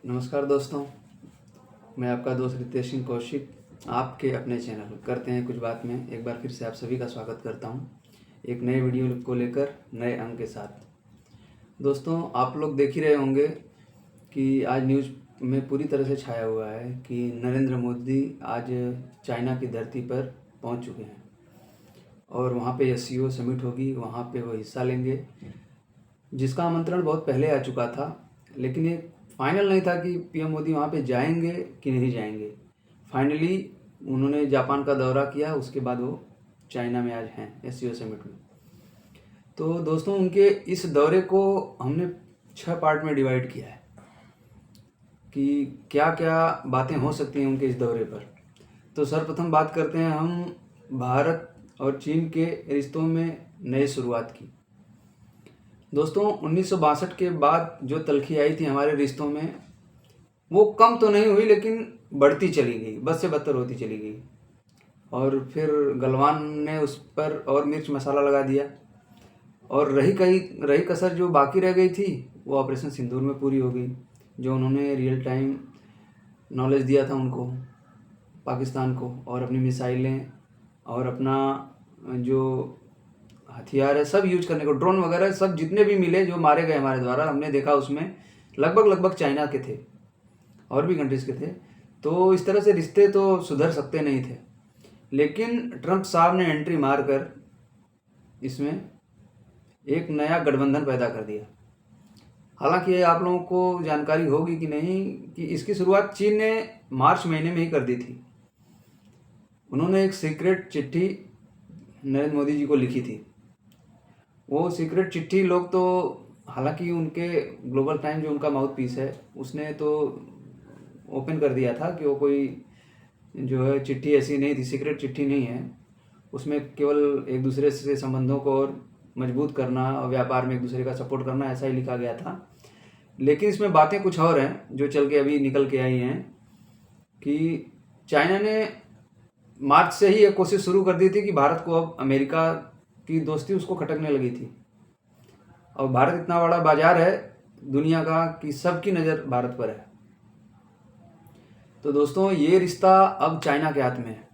नमस्कार दोस्तों, मैं आपका दोस्त रितेश सिंह कौशिक आपके अपने चैनल करते हैं कुछ बात में एक बार फिर से आप सभी का स्वागत करता हूं एक नए वीडियो को लेकर नए अंक के साथ। दोस्तों, आप लोग देख ही रहे होंगे कि आज न्यूज़ में पूरी तरह से छाया हुआ है कि नरेंद्र मोदी आज चाइना की धरती पर पहुंच चुके हैं और वहां पे SCO समिट होगी, वहां पे वो हिस्सा लेंगे, जिसका आमंत्रण बहुत पहले आ चुका था। लेकिन ये फाइनल नहीं था कि PM मोदी वहाँ पे जाएंगे कि नहीं जाएंगे। फाइनली उन्होंने जापान का दौरा किया, उसके बाद वो चाइना में आज हैं SCO समिट में। तो दोस्तों, उनके इस दौरे को हमने 6 पार्ट में डिवाइड किया है कि क्या क्या बातें हो सकती हैं उनके इस दौरे पर। तो सर्वप्रथम बात करते हैं हम भारत और चीन के रिश्तों में नई शुरुआत की। दोस्तों, 1962 के बाद जो तलखी आई थी हमारे रिश्तों में, वो कम तो नहीं हुई लेकिन बढ़ती चली गई, बद से बदतर होती चली गई। और फिर गलवान ने उस पर और मिर्च मसाला लगा दिया और रही कसर जो बाकी रह गई थी वो ऑपरेशन सिंदूर में पूरी हो गई, जो उन्होंने रियल टाइम नॉलेज दिया था उनको, पाकिस्तान को, और अपनी मिसाइलें और अपना जो हथियार है सब यूज करने को, ड्रोन वगैरह सब जितने भी मिले जो मारे गए हमारे द्वारा, हमने देखा उसमें लगभग चाइना के थे और भी कंट्रीज़ के थे। तो इस तरह से रिश्ते तो सुधर सकते नहीं थे, लेकिन ट्रंप साहब ने एंट्री मारकर इसमें एक नया गठबंधन पैदा कर दिया। हालांकि आप लोगों को जानकारी होगी कि नहीं कि इसकी शुरुआत चीन ने मार्च महीने में ही कर दी थी। उन्होंने एक सीक्रेट चिट्ठी नरेंद्र मोदी जी को लिखी थी। वो सीक्रेट चिट्ठी लोग तो, हालांकि उनके ग्लोबल टाइम जो उनका माउथ पीस है उसने तो ओपन कर दिया था कि वो कोई जो है चिट्ठी ऐसी नहीं थी, सीक्रेट चिट्ठी नहीं है। उसमें केवल एक दूसरे से संबंधों को और मजबूत करना और व्यापार में एक दूसरे का सपोर्ट करना, ऐसा ही लिखा गया था। लेकिन इसमें बातें कुछ और हैं जो चल के अभी निकल के आई हैं कि चाइना ने मार्च से ही एक कोशिश शुरू कर दी थी कि भारत को, अब अमेरिका की दोस्ती उसको खटकने लगी थी। और भारत इतना बड़ा बाजार है दुनिया का कि सबकी नज़र भारत पर है। तो दोस्तों, ये रिश्ता अब चाइना के हाथ में है,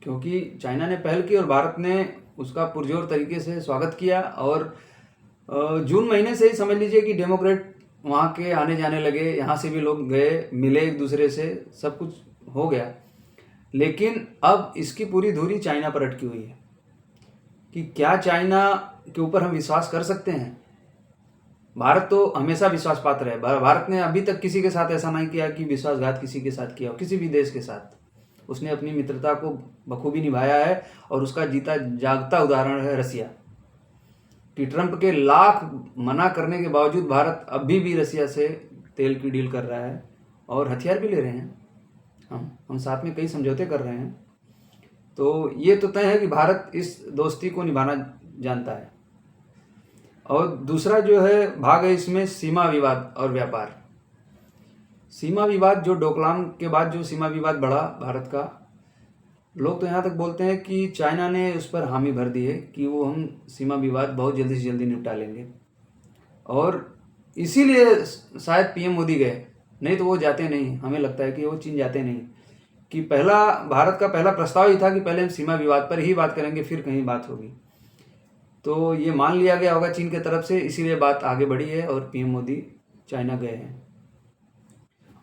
क्योंकि चाइना ने पहल की और भारत ने उसका पुरजोर तरीके से स्वागत किया। और जून महीने से ही समझ लीजिए कि डेमोक्रेट वहाँ के आने जाने लगे, यहाँ से भी लोग गए, मिले एक दूसरे से, सब कुछ हो गया। लेकिन अब इसकी पूरी धुरी चाइना पर अटकी हुई है कि क्या चाइना के ऊपर हम विश्वास कर सकते हैं। भारत तो हमेशा विश्वास पात्र है। भारत ने अभी तक किसी के साथ ऐसा नहीं किया कि विश्वासघात किसी के साथ किया हो, किसी भी देश के साथ। उसने अपनी मित्रता को बखूबी निभाया है और उसका जीता जागता उदाहरण है रसिया, कि ट्रंप के लाख मना करने के बावजूद भारत अभी भी रसिया से तेल की डील कर रहा है और हथियार भी ले रहे हैं। हम साथ में कई समझौते कर रहे हैं। तो ये तो तय है कि भारत इस दोस्ती को निभाना जानता है। और दूसरा जो है भाग है इसमें सीमा विवाद और व्यापार। सीमा विवाद जो डोकलाम के बाद जो सीमा विवाद बढ़ा भारत का, लोग तो यहाँ तक बोलते हैं कि चाइना ने उस पर हामी भर दी है कि वो हम सीमा विवाद बहुत जल्दी से जल्दी निपटा लेंगे। और इसीलिए शायद PM मोदी गए, नहीं तो वो जाते नहीं। हमें लगता है कि वो चीन जाते नहीं, कि भारत का पहला प्रस्ताव ही था कि पहले हम सीमा विवाद पर ही बात करेंगे, फिर कहीं बात होगी। तो ये मान लिया गया होगा चीन की तरफ से, इसीलिए बात आगे बढ़ी है और PM मोदी चाइना गए हैं।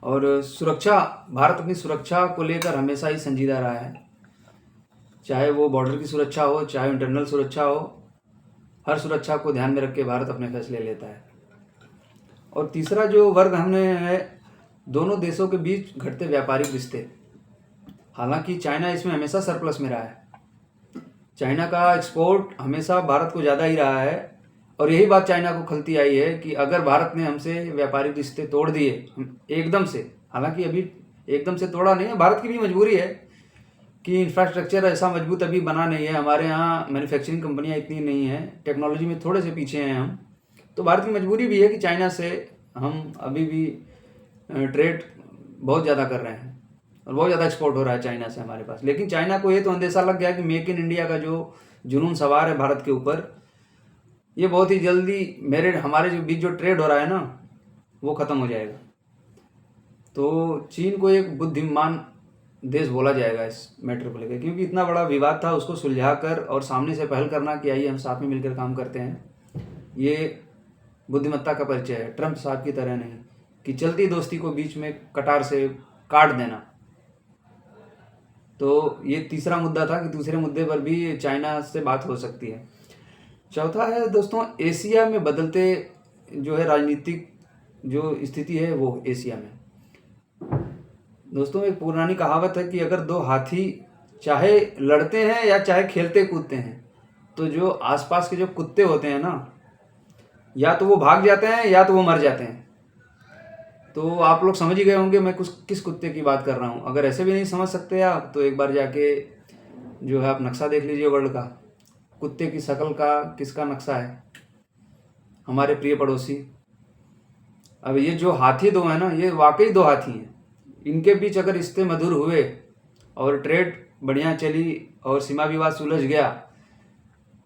और सुरक्षा, भारत अपनी सुरक्षा को लेकर हमेशा ही संजीदा रहा है, चाहे वो बॉर्डर की सुरक्षा हो, चाहे इंटरनल सुरक्षा हो, हर सुरक्षा को ध्यान में रख के भारत अपने फैसले लेता है। और तीसरा जो वर्ग हमने है, दोनों देशों के बीच घटते व्यापारिक रिश्ते। हालांकि चाइना इसमें हमेशा सरप्लस में रहा है, चाइना का एक्सपोर्ट हमेशा भारत को ज़्यादा ही रहा है। और यही बात चाइना को खलती आई है कि अगर भारत ने हमसे व्यापारिक रिश्ते तोड़ दिए एकदम से, हालांकि अभी एकदम से तोड़ा नहीं है, भारत की भी मजबूरी है कि इंफ्रास्ट्रक्चर ऐसा मजबूत अभी बना नहीं है, हमारे यहाँ मैन्युफैक्चरिंग कंपनियाँ इतनी नहीं हैं, टेक्नोलॉजी में थोड़े से पीछे हैं हम। तो भारत की मजबूरी भी है कि चाइना से हम अभी भी ट्रेड बहुत ज़्यादा कर रहे हैं और बहुत ज़्यादा एक्सपोर्ट हो रहा है चाइना से हमारे पास। लेकिन चाइना को ये तो अंदेशा लग गया कि मेक इन इंडिया का जो जुनून सवार है भारत के ऊपर, ये बहुत ही जल्दी हमारे जो बीच जो ट्रेड हो रहा है ना, वो ख़त्म हो जाएगा। तो चीन को एक बुद्धिमान देश बोला जाएगा इस मैटर को लेकर, क्योंकि इतना बड़ा विवाद था, उसको सुलझा कर और सामने से पहल करना कि आइए हम साथ में मिलकर काम करते हैं, ये बुद्धिमत्ता का परिचय है। ट्रंप साहब की तरह नहीं कि चलती दोस्ती को बीच में कटार से काट देना। तो ये तीसरा मुद्दा था कि दूसरे मुद्दे पर भी चाइना से बात हो सकती है। चौथा है दोस्तों, एशिया में बदलते जो है राजनीतिक जो स्थिति है वो एशिया में। दोस्तों एक पुरानी कहावत है कि अगर दो हाथी चाहे लड़ते हैं या चाहे खेलते कूदते हैं, तो जो आसपास के जो कुत्ते होते हैं ना, या तो वो भाग जाते हैं या तो वो मर जाते हैं। तो आप लोग समझ ही गए होंगे मैं किस कुत्ते की बात कर रहा हूँ। अगर ऐसे भी नहीं समझ सकते आप तो एक बार जाके जो है आप नक्शा देख लीजिए वर्ल्ड का, कुत्ते की शक्ल का किसका नक्शा है, हमारे प्रिय पड़ोसी। अब ये जो हाथी दो है ना, ये वाकई दो हाथी हैं। इनके बीच अगर रिश्ते मधुर हुए और ट्रेड बढ़िया चली और सीमा विवाद सुलझ गया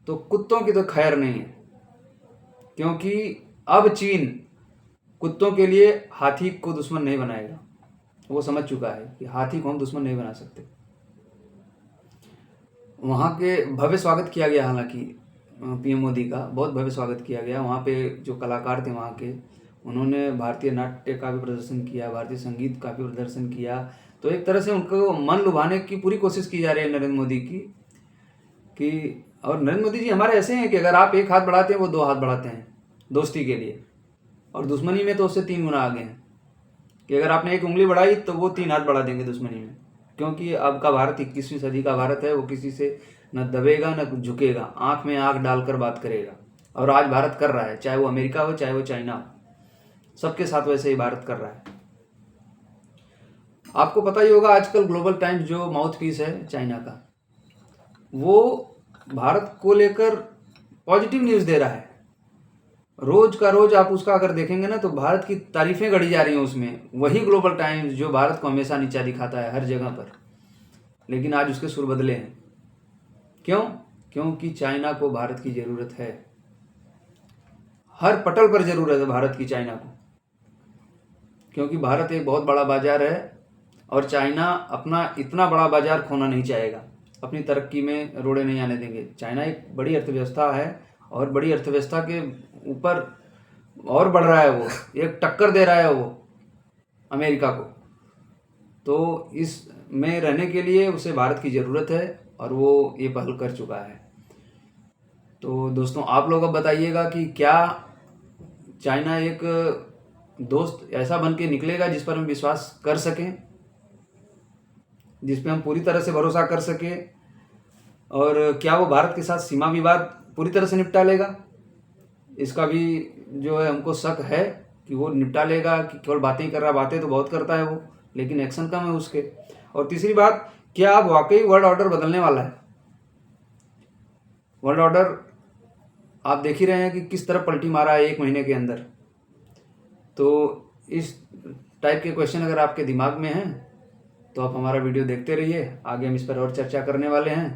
तो कुत्तों की तो खैर नहीं है, क्योंकि अब चीन कुत्तों के लिए हाथी को दुश्मन नहीं बनाएगा। वो समझ चुका है कि हाथी को हम दुश्मन नहीं बना सकते। वहाँ के भव्य स्वागत किया गया, हालांकि पीएम मोदी का बहुत भव्य स्वागत किया गया। वहाँ पे जो कलाकार थे वहाँ के, उन्होंने भारतीय नाट्य का भी प्रदर्शन किया, भारतीय संगीत का भी प्रदर्शन किया। तो एक तरह से उनको मन लुभाने की पूरी कोशिश की जा रही है नरेंद्र मोदी की कि, और नरेंद्र मोदी जी हमारे ऐसे हैं कि अगर आप एक हाथ बढ़ाते हैं वो दो हाथ बढ़ाते हैं दोस्ती के लिए, और दुश्मनी में तो उससे 3 गुना आगे हैं कि अगर आपने एक उंगली बढ़ाई तो वो 3 हाथ बढ़ा देंगे दुश्मनी में। क्योंकि अब का भारत 21वीं सदी का भारत है, वो किसी से न दबेगा न झुकेगा, आंख में आंख डालकर बात करेगा। और आज भारत कर रहा है, चाहे वो अमेरिका हो चाहे वो चाइना हो, सबके साथ वैसे ही भारत कर रहा है। आपको पता ही होगा आजकल ग्लोबल टाइम्स जो माउथ पीस है चाइना का, वो भारत को लेकर पॉजिटिव न्यूज़ दे रहा है। रोज का रोज आप उसका अगर देखेंगे ना तो भारत की तारीफें गढ़ी जा रही हैं उसमें। वही ग्लोबल टाइम्स जो भारत को हमेशा नीचा दिखाता है हर जगह पर, लेकिन आज उसके सुर बदले हैं। क्यों? क्योंकि चाइना को भारत की ज़रूरत है, हर पटल पर ज़रूरत है भारत की चाइना को, क्योंकि भारत एक बहुत बड़ा बाजार है और चाइना अपना इतना बड़ा बाजार खोना नहीं चाहेगा, अपनी तरक्की में रोड़े नहीं आने देंगे। चाइना एक बड़ी अर्थव्यवस्था है और बड़ी अर्थव्यवस्था के ऊपर और बढ़ रहा है, वो एक टक्कर दे रहा है वो अमेरिका को। तो इस में रहने के लिए उसे भारत की ज़रूरत है और वो ये पहल कर चुका है। तो दोस्तों आप लोग अब बताइएगा कि क्या चाइना एक दोस्त ऐसा बन के निकलेगा जिस पर हम विश्वास कर सकें, जिस पे हम पूरी तरह से भरोसा कर सकें, और क्या वो भारत के साथ सीमा विवाद पूरी तरह से निपटा लेगा? इसका भी जो है हमको शक है कि वो निपटा लेगा कि केवल बातें ही कर रहा। बातें तो बहुत करता है वो, लेकिन एक्शन कम है उसके। और तीसरी बात, क्या अब वाकई वर्ल्ड ऑर्डर बदलने वाला है? वर्ल्ड ऑर्डर आप देख ही रहे हैं कि किस तरह पलटी मारा है 1 महीने के अंदर। तो इस टाइप के क्वेश्चन अगर आपके दिमाग में हैं तो आप हमारा वीडियो देखते रहिए, आगे हम इस पर और चर्चा करने वाले हैं।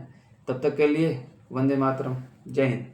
तब तक के लिए वंदे मातरम, जय हिंद।